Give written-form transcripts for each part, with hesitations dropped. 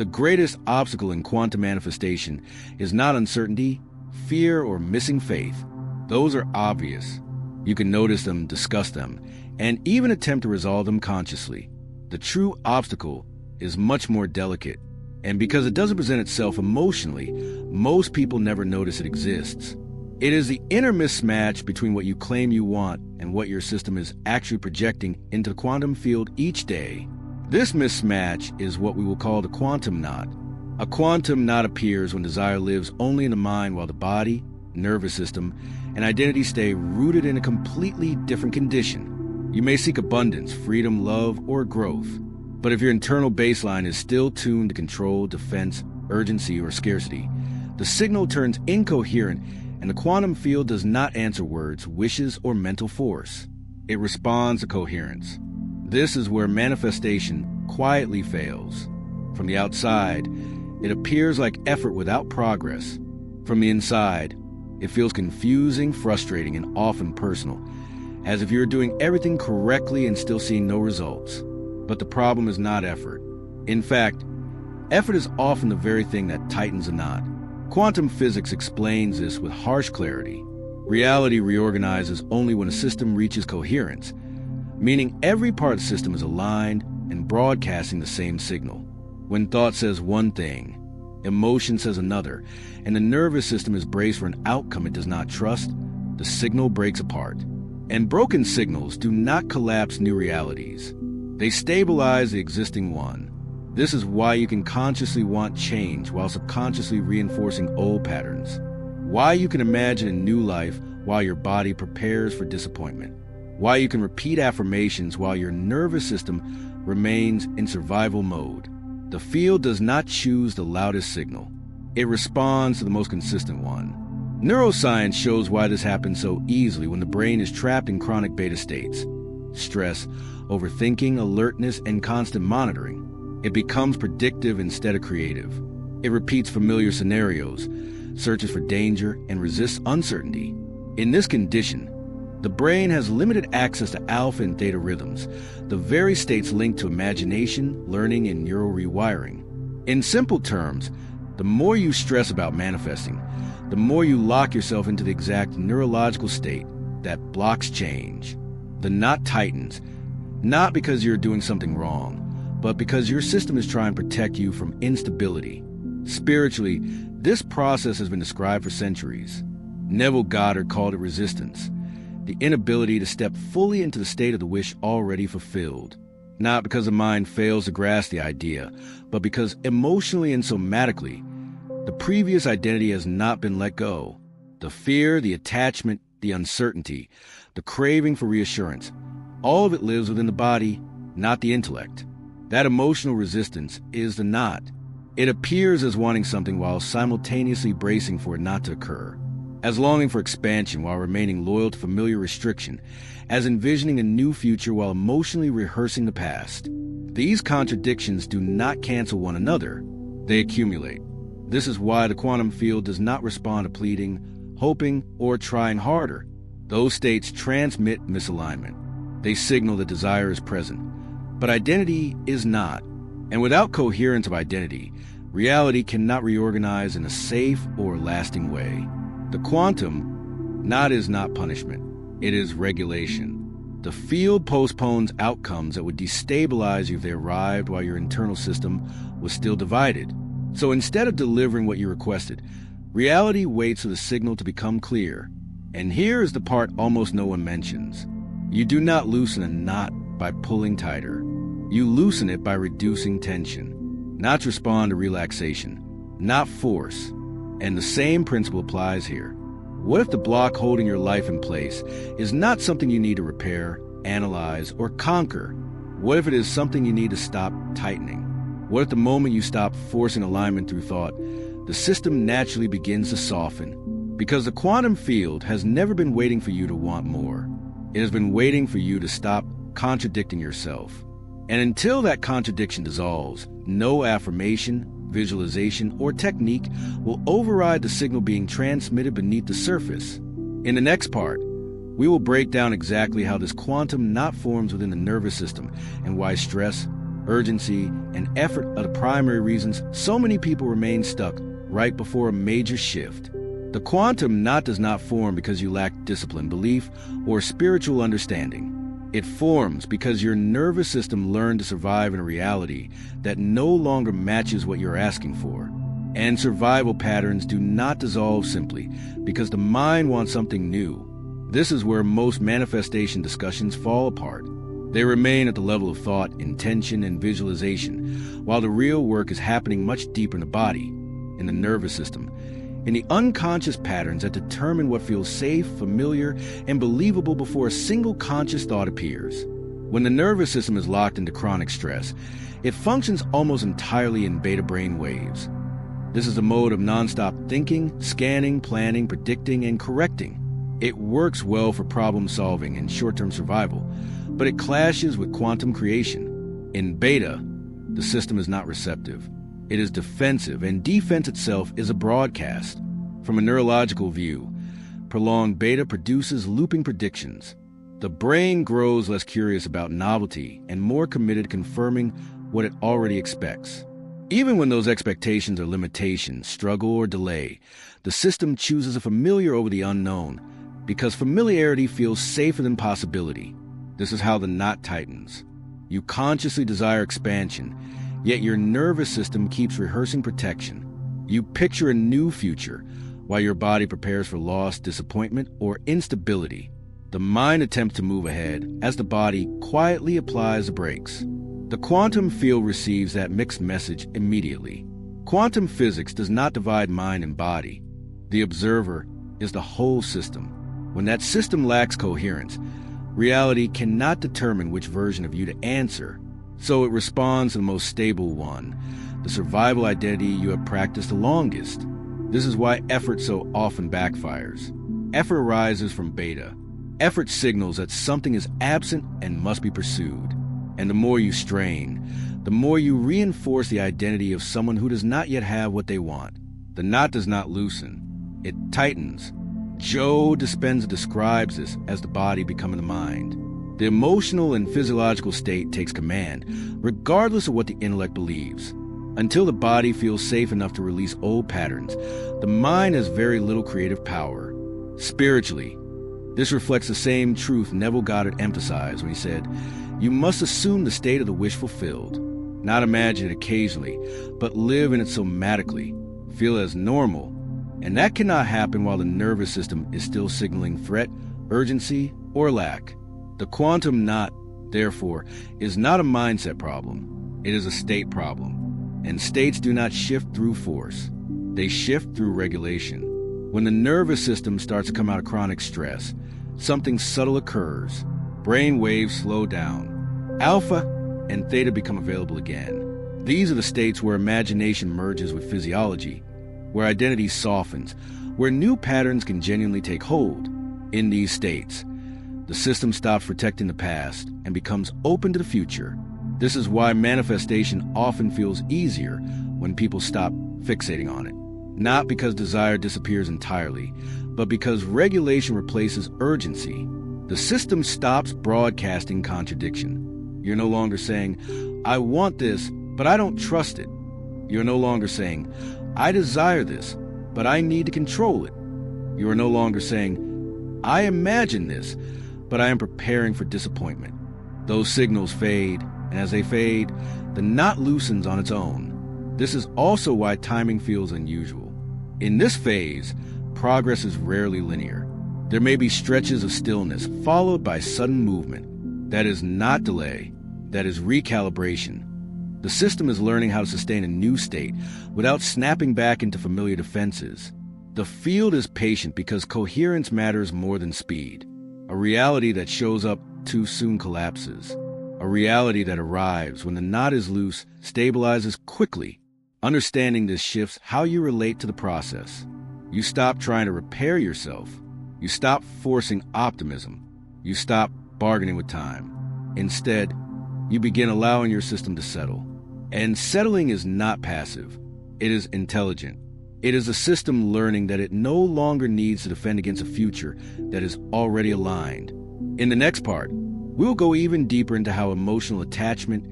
The greatest obstacle in quantum manifestation is not uncertainty, fear, or missing faith. Those are obvious. You can notice them, discuss them, and even attempt to resolve them consciously. The true obstacle is much more delicate, and because it doesn't present itself emotionally, most people never notice it exists. It is the inner mismatch between what you claim you want and what your system is actually projecting into the quantum field each day. This mismatch is what we will call the quantum knot. A quantum knot appears when desire lives only in the mind while the body, nervous system, and identity stay rooted in a completely different condition. You may seek abundance, freedom, love, or growth. But if your internal baseline is still tuned to control, defense, urgency, or scarcity, the signal turns incoherent and the quantum field does not answer words, wishes, or mental force. It responds to coherence. This is where manifestation quietly fails. From the outside, it appears like effort without progress. From the inside, it feels confusing, frustrating, and often personal, as if you're doing everything correctly and still seeing no results. But the problem is not effort. In fact, effort is often the very thing that tightens a knot. Quantum physics explains this with harsh clarity. Reality reorganizes only when a system reaches coherence, meaning every part of the system is aligned and broadcasting the same signal. When thought says one thing, emotion says another, and the nervous system is braced for an outcome it does not trust, the signal breaks apart. And broken signals do not collapse new realities. They stabilize the existing one. This is why you can consciously want change while subconsciously reinforcing old patterns. Why you can imagine a new life while your body prepares for disappointment. Why you can repeat affirmations while your nervous system remains in survival mode. The field does not choose the loudest signal. It responds to the most consistent one. Neuroscience shows why this happens so easily when the brain is trapped in chronic beta states. Stress, overthinking, alertness, and constant monitoring. It becomes predictive instead of creative. It repeats familiar scenarios, searches for danger, and resists uncertainty. In this condition, the brain has limited access to alpha and theta rhythms, the very states linked to imagination, learning, and neural rewiring. In simple terms, the more you stress about manifesting, the more you lock yourself into the exact neurological state that blocks change. The knot tightens, not because you're doing something wrong, but because your system is trying to protect you from instability. Spiritually, this process has been described for centuries. Neville Goddard called it resistance, the inability to step fully into the state of the wish already fulfilled. Not because the mind fails to grasp the idea, but because emotionally and somatically, the previous identity has not been let go. The fear, the attachment, the uncertainty, the craving for reassurance, all of it lives within the body, not the intellect. That emotional resistance is the knot. It appears as wanting something while simultaneously bracing for it not to occur, as longing for expansion while remaining loyal to familiar restriction, as envisioning a new future while emotionally rehearsing the past. These contradictions do not cancel one another. They accumulate. This is why the quantum field does not respond to pleading, hoping, or trying harder. Those states transmit misalignment. They signal that desire is present, but identity is not. And without coherence of identity, reality cannot reorganize in a safe or lasting way. The quantum knot is not punishment. It is regulation. The field postpones outcomes that would destabilize you if they arrived while your internal system was still divided. So instead of delivering what you requested, reality waits for the signal to become clear. And here is the part almost no one mentions. You do not loosen a knot by pulling tighter. You loosen it by reducing tension, not to respond to relaxation, not force. And the same principle applies here. What if the block holding your life in place is not something you need to repair, analyze, or conquer? What if it is something you need to stop tightening? What if the moment you stop forcing alignment through thought, the system naturally begins to soften? Because the quantum field has never been waiting for you to want more. It has been waiting for you to stop contradicting yourself. And until that contradiction dissolves, no affirmation, visualization, or technique will override the signal being transmitted beneath the surface. In the next part, we will break down exactly how this quantum knot forms within the nervous system and why stress, urgency, and effort are the primary reasons so many people remain stuck right before a major shift. The quantum knot does not form because you lack discipline, belief, or spiritual understanding. It forms because your nervous system learned to survive in a reality that no longer matches what you're asking for. And survival patterns do not dissolve simply because the mind wants something new. This is where most manifestation discussions fall apart. They remain at the level of thought, intention, and visualization, while the real work is happening much deeper in the body, in the nervous system, in the unconscious patterns that determine what feels safe, familiar, and believable before a single conscious thought appears. When the nervous system is locked into chronic stress, it functions almost entirely in beta brain waves. This is a mode of nonstop thinking, scanning, planning, predicting, and correcting. It works well for problem solving and short-term survival, but it clashes with quantum creation. In beta, the system is not receptive. It is defensive, and defense itself is a broadcast. From a neurological view, prolonged beta produces looping predictions. The brain grows less curious about novelty and more committed to confirming what it already expects. Even when those expectations are limitations, struggle, or delay, the system chooses a familiar over the unknown because familiarity feels safer than possibility. This is how the knot tightens. You consciously desire expansion, yet your nervous system keeps rehearsing protection. You picture a new future while your body prepares for loss, disappointment, or instability. The mind attempts to move ahead as the body quietly applies the brakes. The quantum field receives that mixed message immediately. Quantum physics does not divide mind and body. The observer is the whole system. When that system lacks coherence, reality cannot determine which version of you to answer, so it responds to the most stable one, the survival identity you have practiced the longest. This is why effort so often backfires. Effort arises from beta. Effort signals that something is absent and must be pursued. And the more you strain, the more you reinforce the identity of someone who does not yet have what they want. The knot does not loosen. It tightens. Joe Dispenza describes this as the body becoming the mind. The emotional and physiological state takes command, regardless of what the intellect believes. Until the body feels safe enough to release old patterns, the mind has very little creative power. Spiritually, this reflects the same truth Neville Goddard emphasized when he said, "You must assume the state of the wish fulfilled, not imagine it occasionally, but live in it somatically, feel it as normal." And that cannot happen while the nervous system is still signaling threat, urgency, or lack. The quantum knot, therefore, is not a mindset problem. It is a state problem. And states do not shift through force. They shift through regulation. When the nervous system starts to come out of chronic stress, something subtle occurs. Brain waves slow down. Alpha and theta become available again. These are the states where imagination merges with physiology, where identity softens, where new patterns can genuinely take hold. In these states, the system stops protecting the past and becomes open to the future. This is why manifestation often feels easier when people stop fixating on it. Not because desire disappears entirely, but because regulation replaces urgency. The system stops broadcasting contradiction. You're no longer saying, "I want this, but I don't trust it." You're no longer saying, "I desire this, but I need to control it." You are no longer saying, "I imagine this, but I am preparing for disappointment." Those signals fade, and as they fade, the knot loosens on its own. This is also why timing feels unusual. In this phase, progress is rarely linear. There may be stretches of stillness, followed by sudden movement. That is not delay, that is recalibration. The system is learning how to sustain a new state without snapping back into familiar defenses. The field is patient because coherence matters more than speed. A reality that shows up too soon collapses. A reality that arrives when the knot is loose stabilizes quickly. Understanding this shifts how you relate to the process. You stop trying to repair yourself. You stop forcing optimism. You stop bargaining with time. Instead, you begin allowing your system to settle. And settling is not passive. It is intelligent. It is a system learning that it no longer needs to defend against a future that is already aligned. In the next part, we'll go even deeper into how emotional attachment,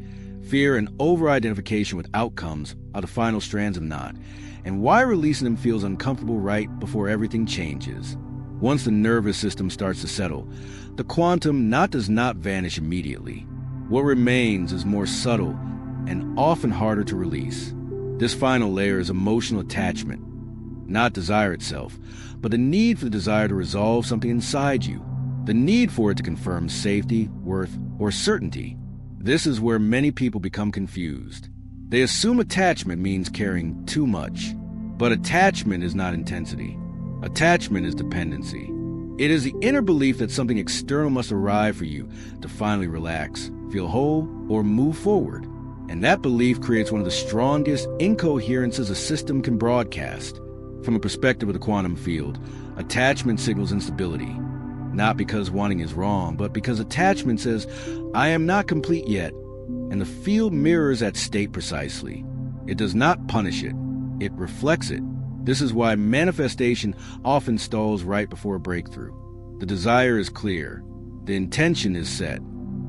Fear and over-identification with outcomes are the final strands of the knot, and why releasing them feels uncomfortable right before everything changes. Once the nervous system starts to settle, the quantum knot does not vanish immediately. What remains is more subtle and often harder to release. This final layer is emotional attachment, not desire itself, but the need for the desire to resolve something inside you, the need for it to confirm safety, worth, or certainty. This is where many people become confused. They assume attachment means caring too much, but attachment is not intensity. Attachment is dependency. It is the inner belief that something external must arrive for you to finally relax, feel whole, or move forward. And that belief creates one of the strongest incoherences a system can broadcast. From a perspective of the quantum field, attachment signals instability. Not because wanting is wrong, but because attachment says, I am not complete yet, and the field mirrors that state precisely. It does not punish it, it reflects it. This is why manifestation often stalls right before a breakthrough. The desire is clear, the intention is set,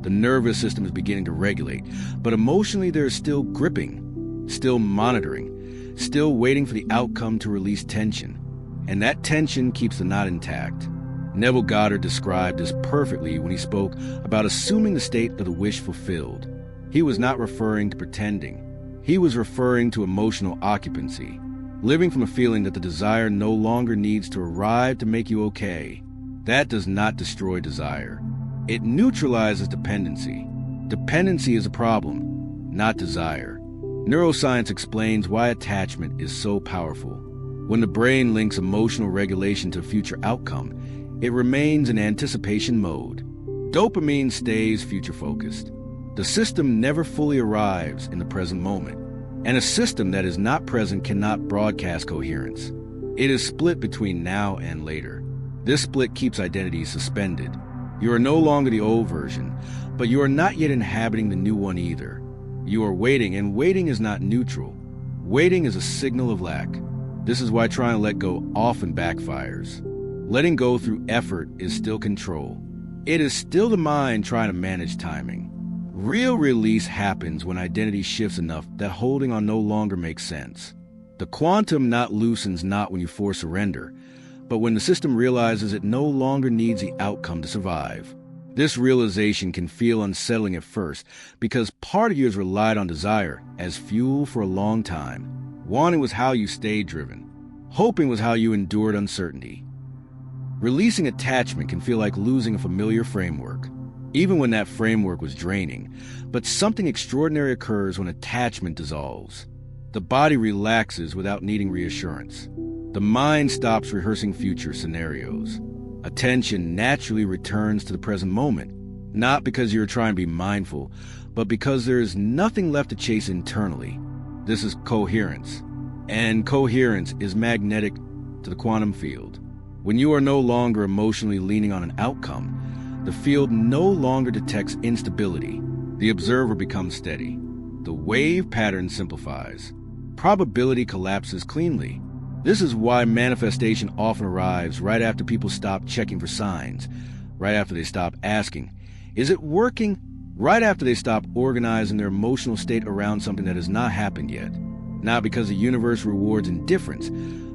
the nervous system is beginning to regulate, but emotionally there is still gripping, still monitoring, still waiting for the outcome to release tension. And that tension keeps the knot intact. Neville Goddard described this perfectly when he spoke about assuming the state of the wish fulfilled. He was not referring to pretending. He was referring to emotional occupancy, living from a feeling that the desire no longer needs to arrive to make you okay. That does not destroy desire. It neutralizes dependency. Dependency is a problem, not desire. Neuroscience explains why attachment is so powerful. When the brain links emotional regulation to a future outcome, it remains in anticipation mode. Dopamine stays future-focused. The system never fully arrives in the present moment, and a system that is not present cannot broadcast coherence. It is split between now and later. This split keeps identity suspended. You are no longer the old version, but you are not yet inhabiting the new one either. You are waiting, and waiting is not neutral. Waiting is a signal of lack. This is why trying to let go often backfires. Letting go through effort is still control. It is still the mind trying to manage timing. Real release happens when identity shifts enough that holding on no longer makes sense. The quantum knot loosens not when you force surrender, but when the system realizes it no longer needs the outcome to survive. This realization can feel unsettling at first because part of you has relied on desire as fuel for a long time. Wanting was how you stayed driven. Hoping was how you endured uncertainty. Releasing attachment can feel like losing a familiar framework, even when that framework was draining. But something extraordinary occurs when attachment dissolves. The body relaxes without needing reassurance. The mind stops rehearsing future scenarios. Attention naturally returns to the present moment, not because you're trying to be mindful, but because there is nothing left to chase internally. This is coherence, and coherence is magnetic to the quantum field. When you are no longer emotionally leaning on an outcome, the field no longer detects instability. The observer becomes steady. The wave pattern simplifies. Probability collapses cleanly. This is why manifestation often arrives right after people stop checking for signs, right after they stop asking, is it working? Right after they stop organizing their emotional state around something that has not happened yet. Not because the universe rewards indifference,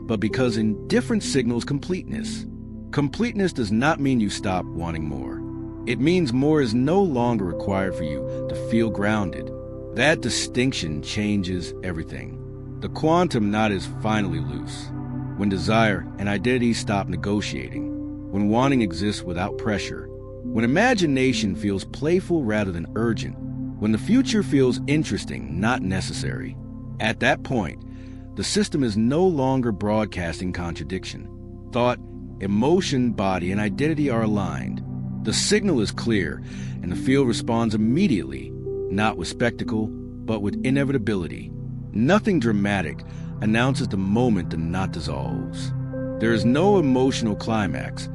but because indifference signals completeness. Completeness does not mean you stop wanting more. It means more is no longer required for you to feel grounded. That distinction changes everything. The quantum knot is finally loose. When desire and identity stop negotiating. When wanting exists without pressure. When imagination feels playful rather than urgent. When the future feels interesting, not necessary. At that point, the system is no longer broadcasting contradiction. Thought, emotion, body, and identity are aligned. The signal is clear, and the field responds immediately, not with spectacle, but with inevitability. Nothing dramatic announces the moment the knot dissolves. There is no emotional climax,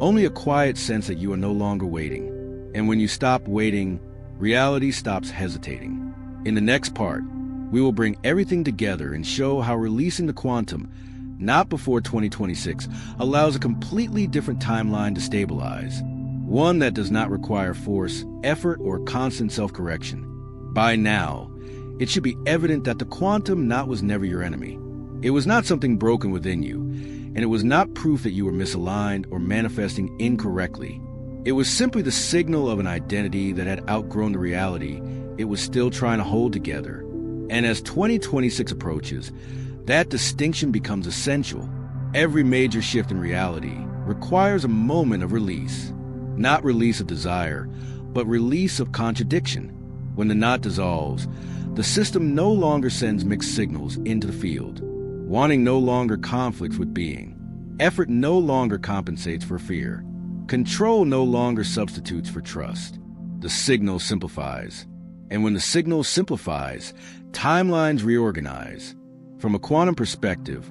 only a quiet sense that you are no longer waiting. And when you stop waiting, reality stops hesitating. In the next part, we will bring everything together and show how releasing the quantum, not before 2026, allows a completely different timeline to stabilize. One that does not require force, effort, or constant self-correction. By now, it should be evident that the quantum knot was never your enemy. It was not something broken within you, and it was not proof that you were misaligned or manifesting incorrectly. It was simply the signal of an identity that had outgrown the reality it was still trying to hold together. And as 2026 approaches, that distinction becomes essential. Every major shift in reality requires a moment of release. Not release of desire, but release of contradiction. When the knot dissolves, the system no longer sends mixed signals into the field. Wanting no longer conflicts with being. Effort no longer compensates for fear. Control no longer substitutes for trust. The signal simplifies. And when the signal simplifies, timelines reorganize. From a quantum perspective,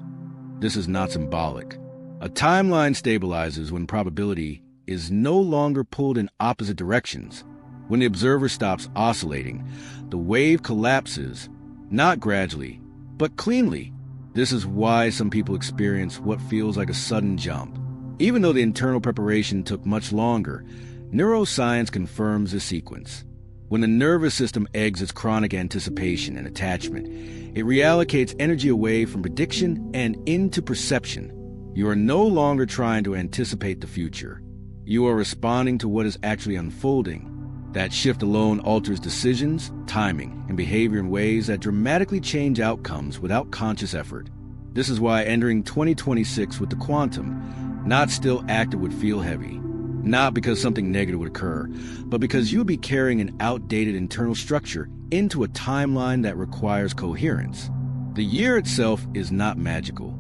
this is not symbolic. A timeline stabilizes when probability is no longer pulled in opposite directions. When the observer stops oscillating, the wave collapses, not gradually, but cleanly. This is why some people experience what feels like a sudden jump. Even though the internal preparation took much longer, neuroscience confirms the sequence. When the nervous system exits chronic anticipation and attachment, it reallocates energy away from prediction and into perception. You are no longer trying to anticipate the future. You are responding to what is actually unfolding. That shift alone alters decisions, timing, and behavior in ways that dramatically change outcomes without conscious effort. This is why entering 2026 with the quantum, not still active, would feel heavy. Not because something negative would occur, but because you would be carrying an outdated internal structure into a timeline that requires coherence. The year itself is not magical.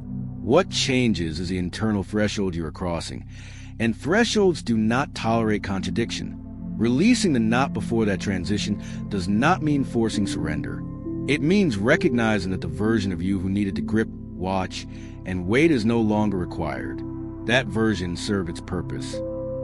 What changes is the internal threshold you are crossing, and thresholds do not tolerate contradiction. Releasing the knot before that transition does not mean forcing surrender. It means recognizing that the version of you who needed to grip, watch, and wait is no longer required. That version served its purpose.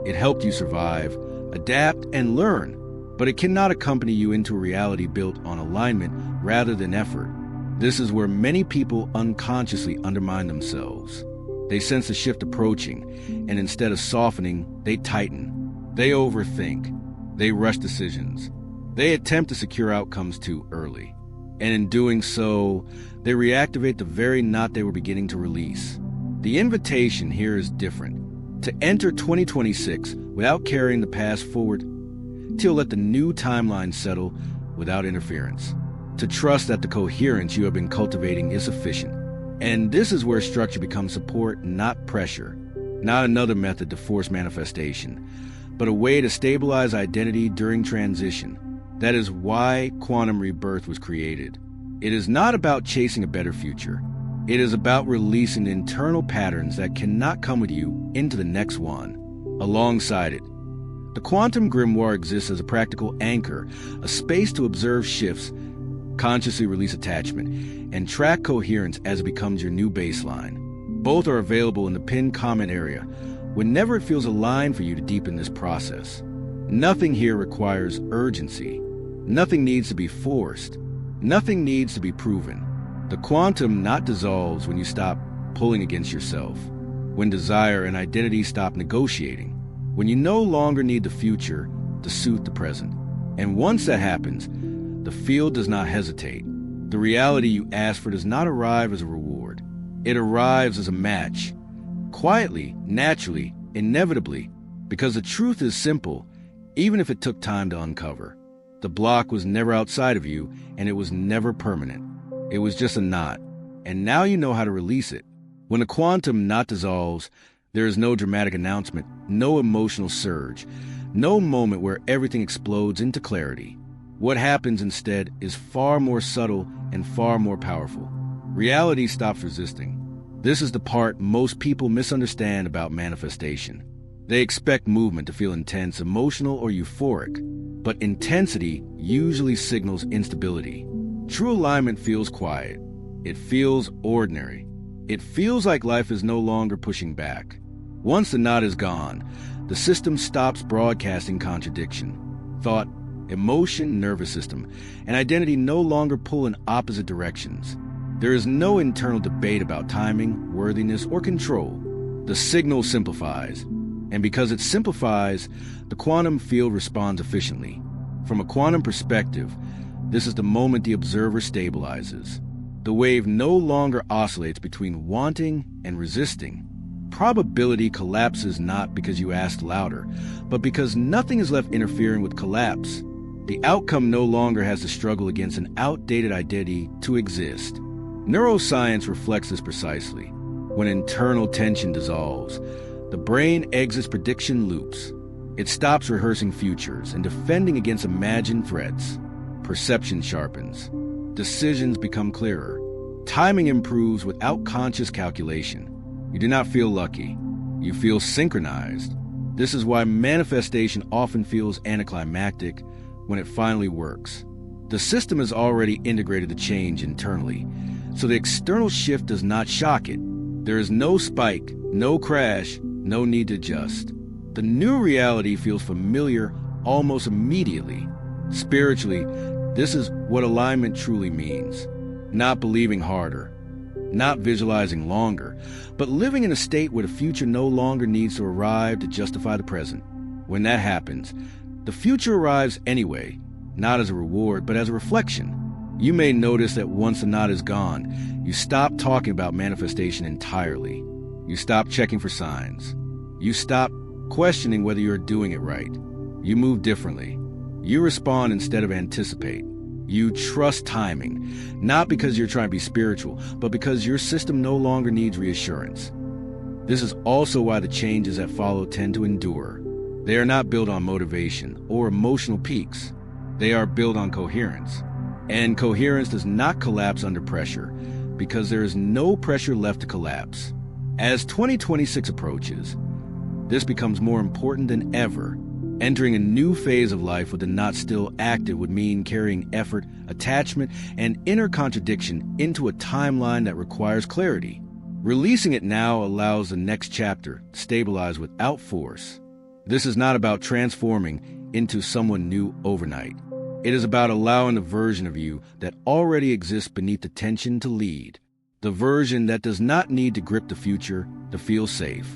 It helped you survive, adapt, and learn, but it cannot accompany you into a reality built on alignment rather than effort. This is where many people unconsciously undermine themselves. They sense a shift approaching, and instead of softening, they tighten. They overthink. They rush decisions. They attempt to secure outcomes too early. And in doing so, they reactivate the very knot they were beginning to release. The invitation here is different. To enter 2026 without carrying the past forward, to let the new timeline settle without interference. To trust that the coherence you have been cultivating is sufficient. And this is where structure becomes support, not pressure. Not another method to force manifestation, but a way to stabilize identity during transition. That is why quantum rebirth was created. It is not about chasing a better future. It is about releasing the internal patterns that cannot come with you into the next one. Alongside it, the quantum grimoire exists as a practical anchor, a space to observe shifts, consciously release attachment, and track coherence as it becomes your new baseline. Both are available in the pinned comment area whenever it feels aligned for you to deepen this process. Nothing here requires urgency. Nothing needs to be forced. Nothing needs to be proven. The quantum not dissolves when you stop pulling against yourself, when desire and identity stop negotiating, when you no longer need the future to suit the present. And once that happens, the field does not hesitate. The reality you ask for does not arrive as a reward. It arrives as a match, quietly, naturally, inevitably, because the truth is simple, even if it took time to uncover. The block was never outside of you, and it was never permanent. It was just a knot, and now you know how to release it. When the quantum knot dissolves, there is no dramatic announcement, no emotional surge, no moment where everything explodes into clarity. What happens instead is far more subtle and far more powerful. Reality stops resisting. This is the part most people misunderstand about manifestation. They expect movement to feel intense, emotional, or euphoric, but intensity usually signals instability. True alignment feels quiet. It feels ordinary. It feels like life is no longer pushing back. Once the knot is gone, the system stops broadcasting contradiction. Thought, emotion, nervous system, and identity no longer pull in opposite directions. There is no internal debate about timing, worthiness, or control. The signal simplifies, and because it simplifies, the quantum field responds efficiently. From a quantum perspective, This is the moment the observer stabilizes. The wave no longer oscillates between wanting and resisting. Probability collapses not because you asked louder, but because nothing is left interfering with collapse. The outcome no longer has to struggle against an outdated identity to exist. Neuroscience reflects this precisely. When internal tension dissolves, the brain exits prediction loops. It stops rehearsing futures and defending against imagined threats. Perception sharpens. Decisions become clearer. Timing improves without conscious calculation. You do not feel lucky. You feel synchronized. This is why manifestation often feels anticlimactic when it finally works. The system has already integrated the change internally, so the external shift does not shock it. There is no spike, no crash, no need to adjust. The new reality feels familiar almost immediately. Spiritually, this is what alignment truly means. Not believing harder, not visualizing longer, but living in a state where the future no longer needs to arrive to justify the present. When that happens, the future arrives anyway, not as a reward, but as a reflection. You may notice that once the knot is gone, you stop talking about manifestation entirely. You stop checking for signs. You stop questioning whether you're doing it right. You move differently. You respond instead of anticipate. You trust timing, not because you're trying to be spiritual, but because your system no longer needs reassurance. This is also why the changes that follow tend to endure. They are not built on motivation or emotional peaks. They are built on coherence. And coherence does not collapse under pressure because there is no pressure left to collapse. As 2026 approaches, this becomes more important than ever. Entering a new phase of life with the knot still active would mean carrying effort, attachment, and inner contradiction into a timeline that requires clarity. Releasing it now allows the next chapter to stabilize without force. This is not about transforming into someone new overnight. It is about allowing the version of you that already exists beneath the tension to lead. The version that does not need to grip the future to feel safe.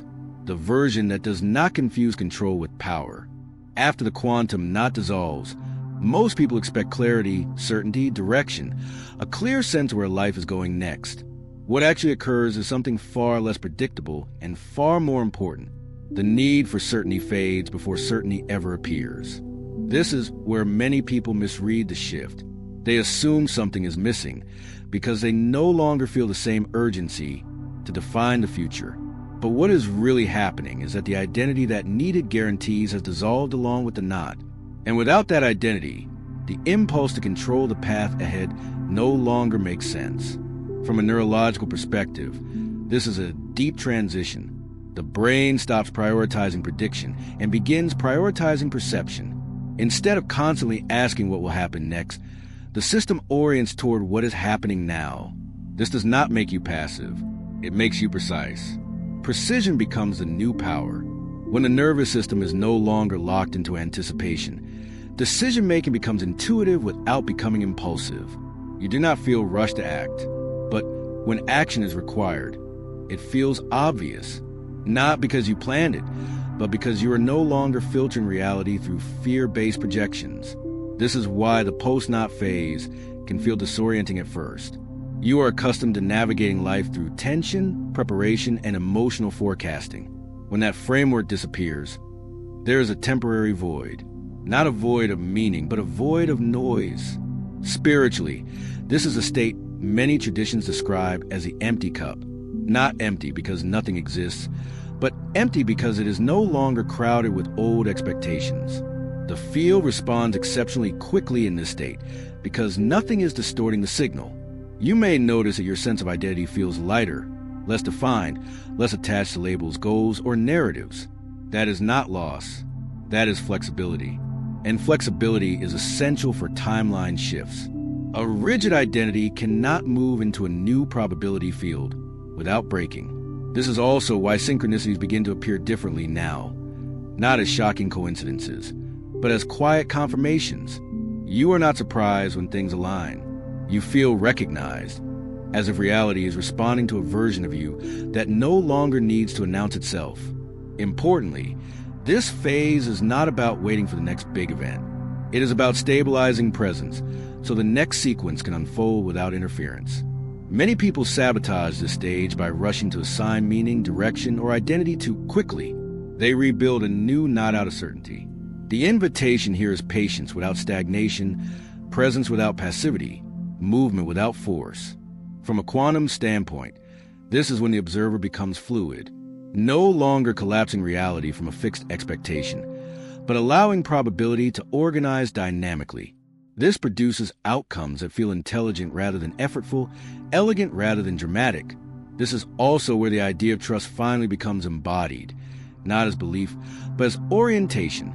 The version that does not confuse control with power. After the quantum knot dissolves, most people expect clarity, certainty, direction, a clear sense where life is going next. What actually occurs is something far less predictable and far more important. The need for certainty fades before certainty ever appears. This is where many people misread the shift. They assume something is missing because they no longer feel the same urgency to define the future. But what is really happening is that the identity that needed guarantees has dissolved along with the knot. And without that identity, the impulse to control the path ahead no longer makes sense. From a neurological perspective, this is a deep transition. The brain stops prioritizing prediction and begins prioritizing perception. Instead of constantly asking what will happen next, the system orients toward what is happening now. This does not make you passive. It makes you precise. Precision becomes the new power. When the nervous system is no longer locked into anticipation, decision-making becomes intuitive without becoming impulsive. You do not feel rushed to act, but when action is required, it feels obvious. Not because you planned it, but because you are no longer filtering reality through fear-based projections. This is why the post-knot phase can feel disorienting at first. You are accustomed to navigating life through tension, preparation, and emotional forecasting. When that framework disappears, there is a temporary void. Not a void of meaning, but a void of noise. Spiritually, this is a state many traditions describe as the empty cup. Not empty because nothing exists, but empty because it is no longer crowded with old expectations. The field responds exceptionally quickly in this state because nothing is distorting the signal. You may notice that your sense of identity feels lighter, less defined, less attached to labels, goals, or narratives. That is not loss. That is flexibility. And flexibility is essential for timeline shifts. A rigid identity cannot move into a new probability field without breaking. This is also why synchronicities begin to appear differently now, not as shocking coincidences, but as quiet confirmations. You are not surprised when things align. You feel recognized, as if reality is responding to a version of you that no longer needs to announce itself. Importantly, this phase is not about waiting for the next big event. It is about stabilizing presence so the next sequence can unfold without interference. Many people sabotage this stage by rushing to assign meaning, direction, or identity too quickly. They rebuild a new knot out of certainty. The invitation here is patience without stagnation, presence without passivity, movement without force. From a quantum standpoint, this is when the observer becomes fluid, no longer collapsing reality from a fixed expectation, but allowing probability to organize dynamically. This produces outcomes that feel intelligent rather than effortful, elegant rather than dramatic. This is also where the idea of trust finally becomes embodied, not as belief, but as orientation.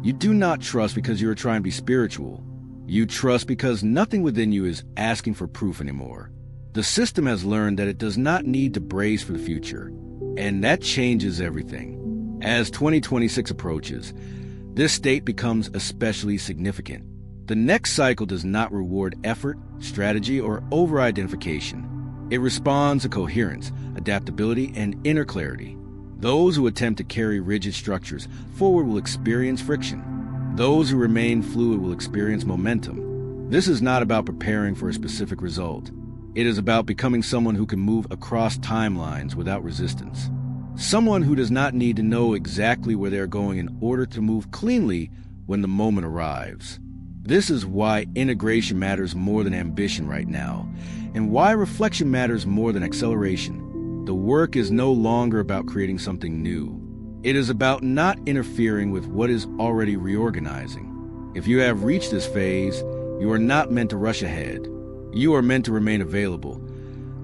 You do not trust because you are trying to be spiritual. You trust because nothing within you is asking for proof anymore. The system has learned that it does not need to brace for the future, and that changes everything. As 2026 approaches, this state becomes especially significant. The next cycle does not reward effort, strategy, or over-identification. It responds to coherence, adaptability, and inner clarity. Those who attempt to carry rigid structures forward will experience friction. Those who remain fluid will experience momentum. This is not about preparing for a specific result. It is about becoming someone who can move across timelines without resistance. Someone who does not need to know exactly where they're going in order to move cleanly when the moment arrives. This is why integration matters more than ambition right now, and why reflection matters more than acceleration. The work is no longer about creating something new. It is about not interfering with what is already reorganizing. If you have reached this phase, you are not meant to rush ahead. You are meant to remain available,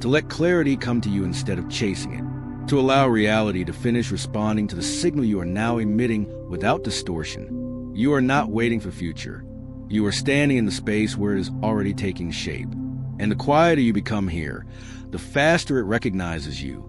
to let clarity come to you instead of chasing it, to allow reality to finish responding to the signal you are now emitting without distortion. You are not waiting for future. You are standing in the space where it is already taking shape. And the quieter you become here, the faster it recognizes you.